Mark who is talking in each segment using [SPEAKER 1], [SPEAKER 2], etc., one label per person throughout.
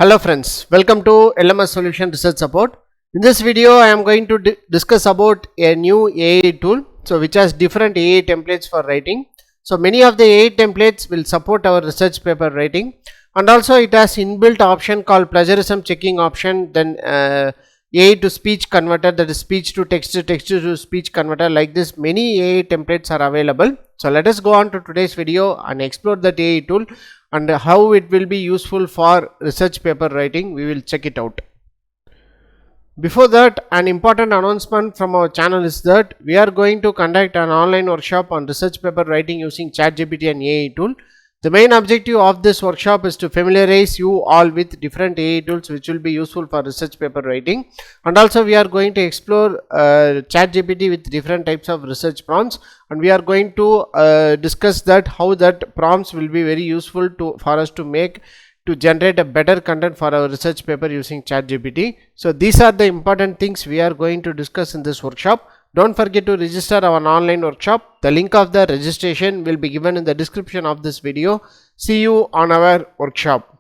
[SPEAKER 1] Hello friends, welcome to LMS Solution Research Support. In this video I am going to discuss about a new AI tool which has different AI templates for writing. So many of the AI templates will support our research paper writing, and also it has inbuilt option called plagiarism checking option, then AI to speech converter, that is speech to text to speech converter. Like this, many AI templates are available. So let us go on to today's video and explore that AI tool and how it will be useful for research paper writing. We will check it out. Before that, an important announcement from our channel is that we are going to conduct an online workshop on research paper writing using ChatGPT and AI tool. The main objective of this workshop is to familiarize you all with different AI tools which will be useful for research paper writing, and also we are going to explore ChatGPT with different types of research prompts, and we are going to discuss that how that prompts will be very useful for us to generate a better content for our research paper using ChatGPT. So these are the important things we are going to discuss in this workshop. Don't forget to register our online workshop. The link of the registration will be given in the description of this video. See you on our workshop.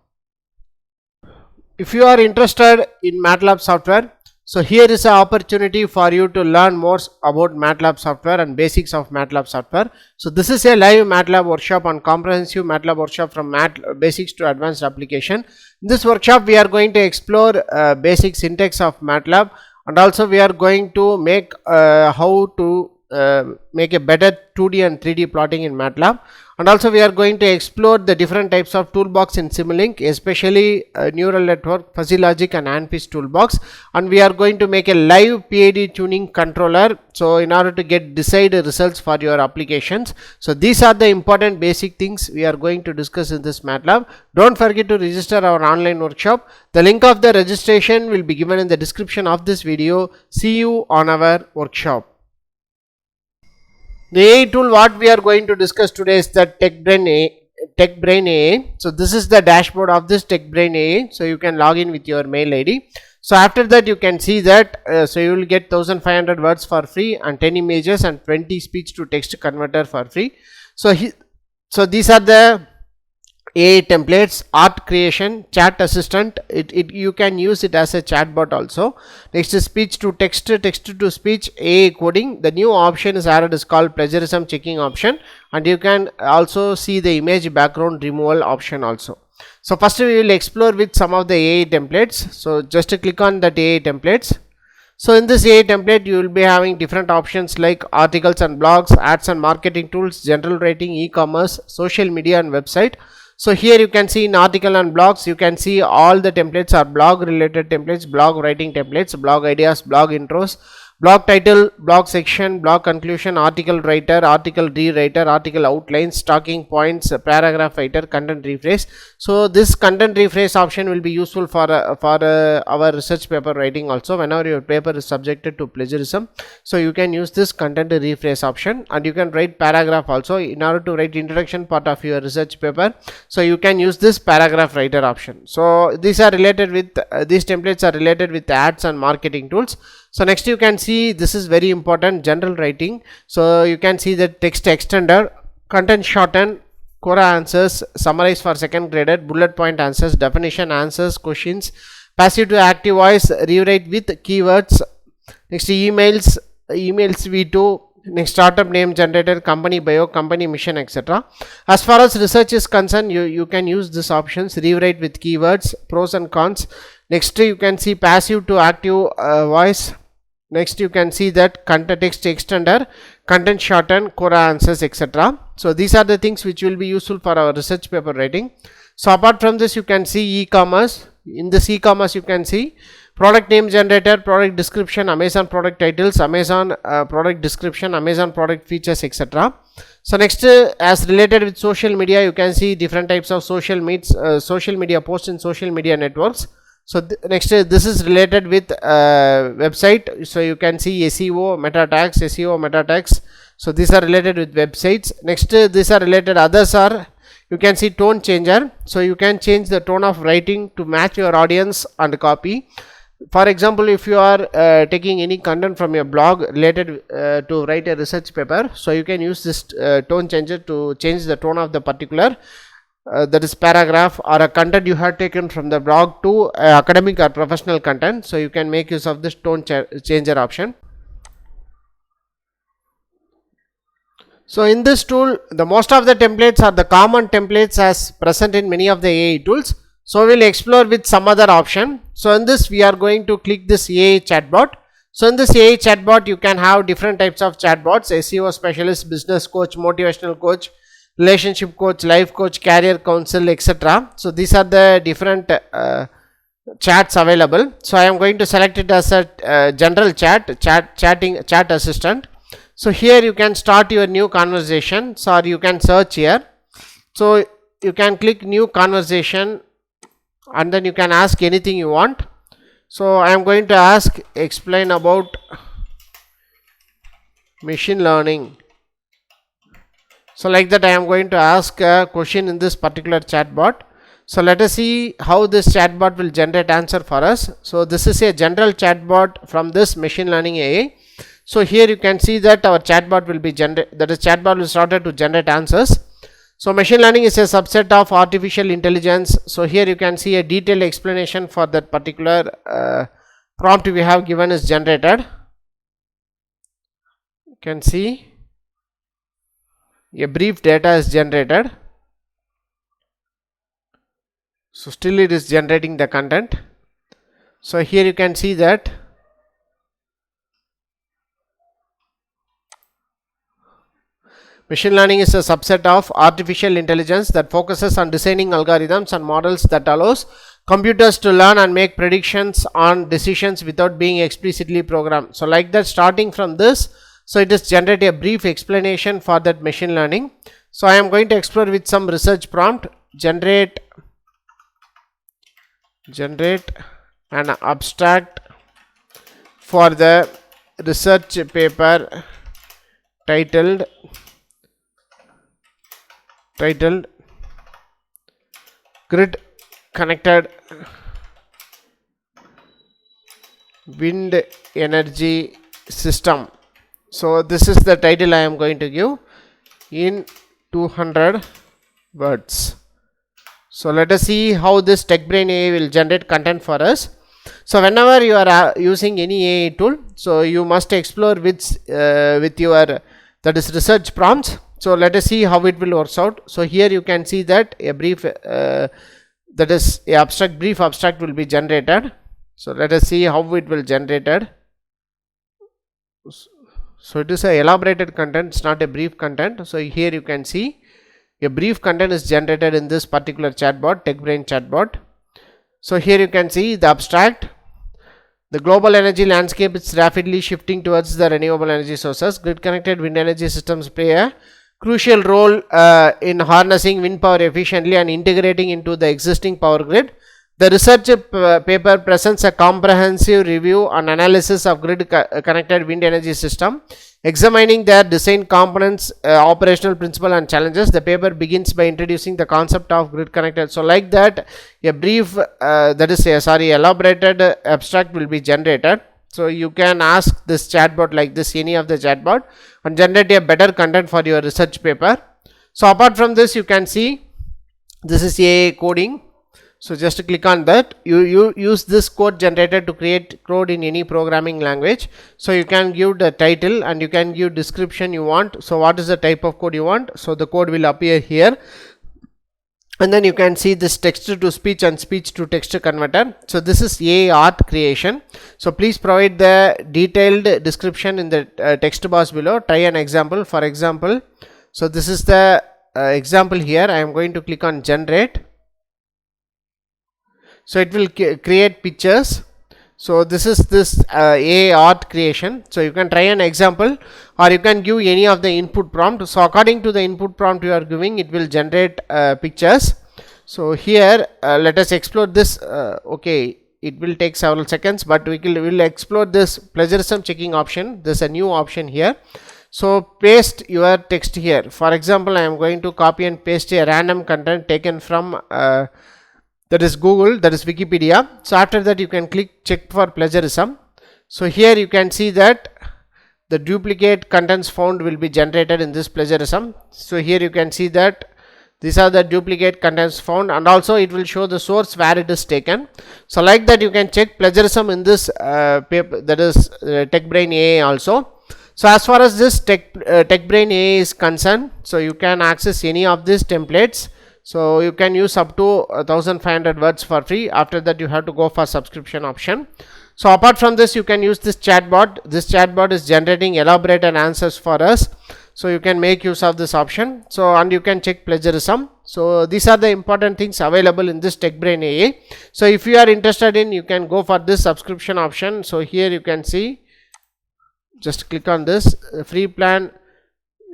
[SPEAKER 1] If you are interested in MATLAB software, so here is an opportunity for you to learn more about MATLAB software and basics of MATLAB software. So this is a live MATLAB workshop on comprehensive MATLAB workshop from basics to advanced application. In this workshop we are going to explore basic syntax of MATLAB, and also we are going to make how to make a better 2D and 3D plotting in MATLAB, and also we are going to explore the different types of toolbox in Simulink, especially neural network, fuzzy logic and ANFIS toolbox, and we are going to make a live PID tuning controller, so in order to get desired results for your applications. So these are the important basic things we are going to discuss in this MATLAB. Don't forget to register our online workshop. The link of the registration will be given in the description of this video. See you on our workshop. The AI tool what we are going to discuss today is the TechBrain AI. So this is the dashboard of this TechBrain AI. So you can log in with your mail ID. So after that you can see that so you will get 1500 words for free and 10 images and 20 speech to text converter for free. So these are the AI templates: art creation, chat assistant. You can use it as a chatbot also. Next is speech to text to speech, AI coding. The new option is added is called plagiarism checking option, and you can also see the image background removal option also. So first we will explore with some of the AI templates. So just click on that AI templates. So in this AI template you will be having different options like articles and blogs, ads and marketing tools, general writing, e-commerce, social media and website. So here you can see in article and blogs, you can see all the templates are blog related templates, blog writing templates, blog ideas, blog intros, blog title, blog section, blog conclusion, article writer, article rewriter, article outlines, talking points, paragraph writer, content rephrase. So this content rephrase option will be useful for our research paper writing also. Whenever your paper is subjected to plagiarism, so you can use this content rephrase option, and you can write paragraph also. In order to write introduction part of your research paper, so you can use this paragraph writer option. So these are related with these templates are related with ads and marketing tools. So next you can see, this is very important, general writing. So you can see the text extender, content shorten, Quora answers, summarize for second graded, bullet point answers, definition answers, questions, passive to active voice, rewrite with keywords. Next emails V2, next startup name generator, company bio, company mission, etc. As far as research is concerned, you can use these options: rewrite with keywords, pros and cons. Next you can see passive to active voice. Next you can see that content text extender, content shorten, Quora answers, etc. So these are the things which will be useful for our research paper writing. So apart from this you can see e-commerce. In this e-commerce you can see product name generator, product description, Amazon product titles, Amazon product description, Amazon product features, etc. So next as related with social media, you can see different types of social media posts in social media networks. So next this is related with website. So you can see SEO meta tags. So these are related with websites. Next these are related, others are, you can see tone changer. So you can change the tone of writing to match your audience and copy. For example, if you are taking any content from your blog related to write a research paper, so you can use this tone changer to change the tone of the particular that is paragraph or a content you have taken from the blog to academic or professional content. So you can make use of this tone changer option. So in this tool, the most of the templates are the common templates as present in many of the AI tools. So we will explore with some other option. So in this we are going to click this AI chatbot. So in this AI chatbot you can have different types of chatbots: SEO specialist, business coach, motivational coach, relationship coach, life coach, career counsel, etc. So these are the different chats available. So I am going to select it as a general chat assistant. So here you can start your new conversation, or you can search here. So you can click new conversation and then you can ask anything you want. So I am going to ask, explain about machine learning. So like that I am going to ask a question in this particular chatbot. So let us see how this chatbot will generate answer for us. So this is a general chatbot from this machine learning AI. So here you can see that our chatbot will be chatbot will started to generate answers. So machine learning is a subset of artificial intelligence. So here you can see a detailed explanation for that particular prompt we have given is generated. You can see a brief data is generated. So still it is generating the content. So here you can see that machine learning is a subset of artificial intelligence that focuses on designing algorithms and models that allows computers to learn and make predictions on decisions without being explicitly programmed. So like that, starting from this, so it is generate a brief explanation for that machine learning. So I am going to explore with some research prompt. Generate an abstract for the research paper titled Grid Connected Wind Energy System. So this is the title I am going to give in 200 words. So let us see how this TechBrain AI will generate content for us. So whenever you are using any AI tool, so you must explore with your that is research prompts. So let us see how it will work out. So here you can see that a brief that is a brief abstract will be generated. So let us see how it will generated. So it is a elaborated content, it's not a brief content. So here you can see a brief content is generated in this particular chatbot, TechBrain chatbot. So here you can see the abstract. The global energy landscape is rapidly shifting towards the renewable energy sources. Grid connected wind energy systems play a crucial role in harnessing wind power efficiently and integrating into the existing power grid. The research paper presents a comprehensive review and analysis of grid connected wind energy system, examining their design components, operational principle and challenges. The paper begins by introducing the concept of grid connected. So like that, a brief elaborated abstract will be generated. So you can ask this chatbot like this, any of the chatbot, and generate a better content for your research paper. So apart from this, you can see this is AI coding. So just click on that. You use this code generator to create code in any programming language. So you can give the title and you can give description you want. So what is the type of code you want? So the code will appear here. And then you can see this text to speech and speech to text converter. So this is AI art creation. So please provide the detailed description in the text box below. Try an example. For example, so this is the example here. I am going to click on generate. So it will create pictures. So this is this AI art creation. So you can try an example or you can give any of the input prompt. So according to the input prompt you are giving, it will generate pictures. So here let us explore this. Okay, it will take several seconds, but we will explore this plagiarism checking option. There's a new option here. So paste your text here. For example, I am going to copy and paste a random content taken from that is Google, that is Wikipedia. So after that you can click check for plagiarism. So here you can see that the duplicate contents found will be generated in this plagiarism. So here you can see that These are the duplicate contents found, and also it will show the source where it is taken. So like that you can check plagiarism in this paper, that is TechBrain AI also. So as far as this TechBrain AI is concerned, so you can access any of these templates. So you can use up to 1500 words for free. After that you have to go for subscription option. So apart from this, you can use this chatbot. This chatbot is generating elaborated answers for us. So you can make use of this option. So and you can check plagiarism. So these are the important things available in this TechBrain AI. So if you are interested in, you can go for this subscription option. So here you can see, just click on this free plan.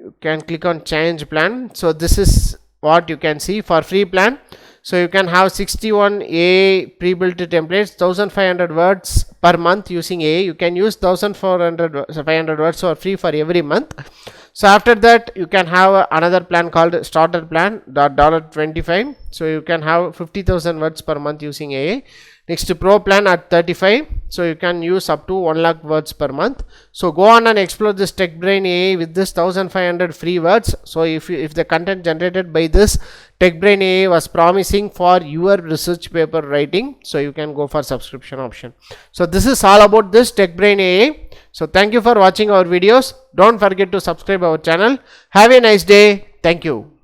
[SPEAKER 1] You can click on change plan. So this is what you can see for free plan. So you can have 61 AI pre-built templates, 1500 words per month using AI. You can use 500 words for free for every month. So after that you can have another plan called starter plan $25. So you can have 50,000 words per month using AI. Next pro plan at 35. So you can use up to 1 lakh words per month. So go on and explore this TechBrain AI with this 1500 free words. So if the content generated by this TechBrain AI was promising for your research paper writing, so you can go for subscription option. So this is all about this TechBrain AI. So thank you for watching our videos. Don't forget to subscribe our channel. Have a nice day. Thank you.